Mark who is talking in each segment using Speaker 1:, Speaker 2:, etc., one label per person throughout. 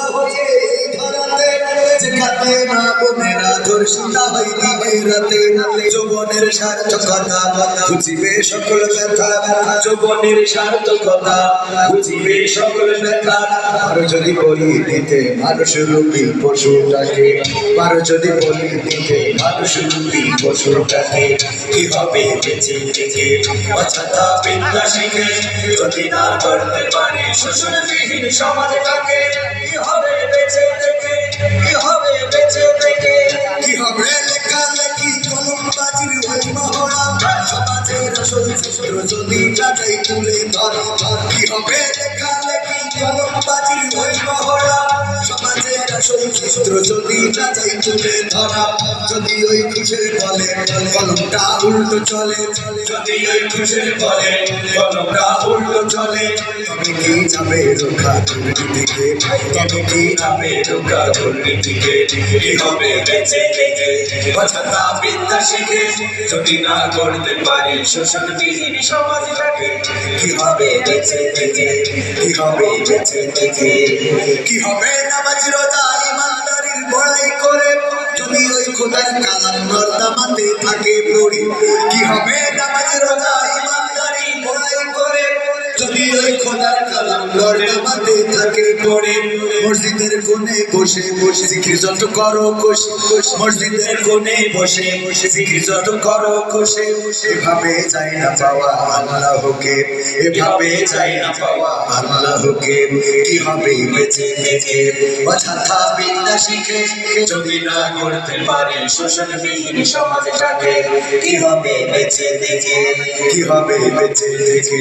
Speaker 1: হয়ে এই ধরাতে যেখানে মা বোনেরা ধর্ষিতা হয় দিনের রাতে যৌবনের সার্থকতা বুঝিবে সকল ব্যথা যৌবনের সার্থকতা বুঝিবে সকল ব্যথা আরো যদি বলি দিতে মানুষ রূপী পশুটাকে আরো যদি বলি দিতে মানুষ রূপী পশুটাকে কি হবে বেঁচে থেকে অযথা বিদ্যা শিখে যদি না করতে পারি শোষণবিহীন সমাজটাকে কি হবে বেঁচে থেকে কি হবে বেঁচে থেকে কি হবে লেখালেখি কলমবাজির ওই মহড়া সমাজের আসল চিত্র যদি যাচাই তুলে ধরা কি হবে লেখালেখি কলমবাজির ওই মহড়া সমাজের আসল চিত্র যদি যাচাই তুলে ধরা যদি ওই খুশের বলে কলমটা উল্টো চলে যদি ওই খুশের বলে কলমটা উল্টো চলে তবে কি যাবে রোখা দুর্নীতিকে তবে কি যাবে রোখা দুর্নীতিকে কি হবে বেঁচে থেকে অযথা বিদ্যা শিখে যদি না করতে পারি শোষণবিহীন সমাজটাকে কি হবে বেঁচে থেকে কি হবে বেঁচে থেকে কি হবে নামাজ রোজা ইমানদারির বড়াই করে যদি ওই খোদার কালাম নর্দমাতে থাকে পড়ি কি হবে নামাজ রোজা ইমানদারি বড়াই করে যদি ওই খোদার কালাম নর্দমাতে থাকে পড়ে মসজিদের কোণে বসে বসে জিকির যত করো কোশে মসজিদের কোণে বসে বসে জিকির যত করো কোশে এভাবে যাই না পাওয়া আল্লাহকে এভাবে যাই না পাওয়া আল্লাহকে কি হবে বেঁচে থেকে অযথা বিদ্যা শিখে যদি না করতে পারি শোষণবিহীন সমাজটাকে কি হবে বেঁচে থেকে কি হবে বেঁচে থেকে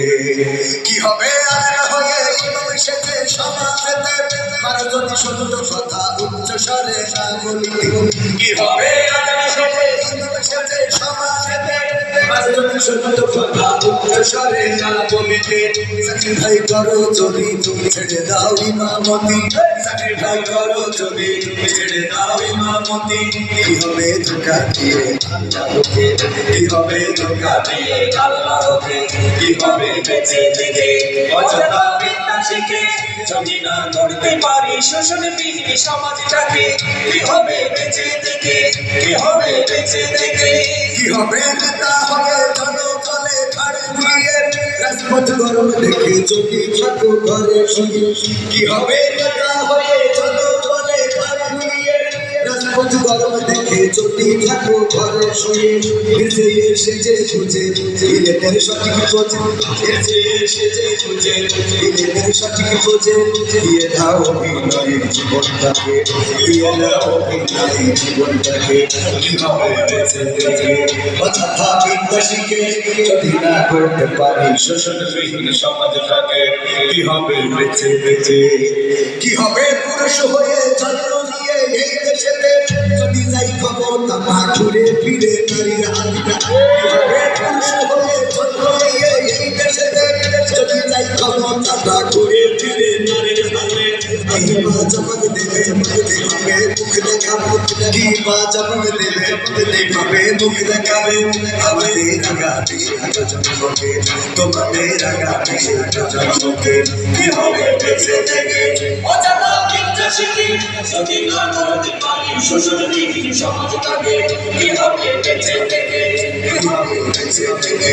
Speaker 1: কি হবে আলাদা হয়ে ইমাম সেজে সমাজেতে কারো যদি সত্য কথা উচ্চ স্বরে না বলিতে কি হবে আলাদা হয়ে ইমাম সেজে সমাজেতে কারো যদি সত্য কথা উচ্চ স্বরে না বলিতে সাকির ভাই করো যদি তুমি ছেড়ে দাও ইমামতি সাকির ভাই করো যদি তুমি ছেড়ে দাও ইমামতি কি হবে ধোঁকা দিয়ে আল্লাহকে কি হবে ধোঁকা দিয়ে আল্লাহকে কি হবে বেঁচে থেকে অযথা বিদ্যা শিখে যদি না করতে পারি শোষণবিহীন সমাজটাকে কি হবে বেঁচে থেকে কি হবে বেঁচে থেকে কি হবে নেতা হয়ে জনগণে ঘাড় ঘুরিয়ে রাজপথ গরম দেখে যদি থাকো ঘরে শুয়ে কি হবে নেতা হয়ে জনগণে ঘাড় ঘুরিয়ে রাজপথ গরম দেখে যদি থাকো ঘরে শুয়ে সেজে খুঁজে ইলেটের সঠিক খোঁজে সেজে খুঁজে ইলেটের সঠিক খোঁজে দিয়ে দাও অভিনয়ের জীবনটাকে দিয়ে দাও অভিনয়ের জীবনটাকে কি হবে বেঁচে থেকে অযথা বিদ্যা শিখে যদি না করতে পারি শোষণবিহীন সমাজটাকে কি হবে বেঁচে থেকে কি হবে পুরুষ হয়ে জন্ম নিয়ে এই দেশেতে যদি যাই ক্ষমতা মা ঘুরে ফিরে নারীর হাতটা কি হবে পুরুষ হয়ে জন্ম নিয়ে এই দেশেতে যদি যাই ক্ষমতা মা ঘুরে ফিরে নারীর হাতে মা জবাব দেবে দেখবে মুখ দেখাবো কি মা জবাব দেবে দেখবে মুখ দেখাবে আমাদের আগামী প্রজন্মকে তোমাদের আগামী প্রজন্মকে কি হবে বেঁচে থেকে অযথা বিদ্যা শিখে যদি না করতে পারি শোষণবিহীন সমাজটাকে কি হবে বেঁচে থেকে কি হবে বেঁচে থেকে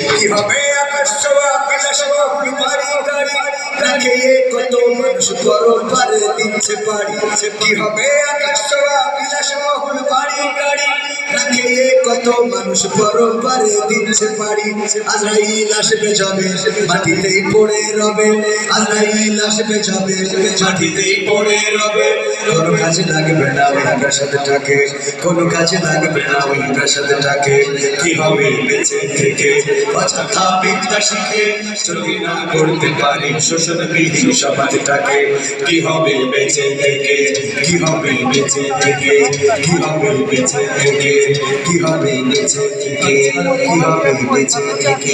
Speaker 1: কি হবে আকাশ ছোঁয়া বিলাস বহুল বাড়ি গাড়ি রাখে কত মানুষ পরপারে দিচ্ছে পারি কি হবে আকাশ ছোঁয়া বিলাস বহুল বাড়ি গাড়ি রাখে কত মানুষ পরপারে দিচ্ছে পারি আজরাইল আসবে যাবে মাটিতেই পড়ে রবে আজরাইল আসবে যাবে মাটিতেই পড়ে রবে কোনো কাজে লাগবে না ওই প্রাসাদটাকে কোনো কাজে লাগবে না ওই প্রাসাদটাকে কি হবে বেঁচে থেকে অযথা বিদ্যা শিখে যদি না করতে পারি শোষণবিহীন সমাজটাকে কি হবে বেঁচে থেকে কি হবে বেঁচে থেকে কি হবে বেঁচে থেকে কি হবে বেঁচে থেকে কি হবে বেঁচে থেকে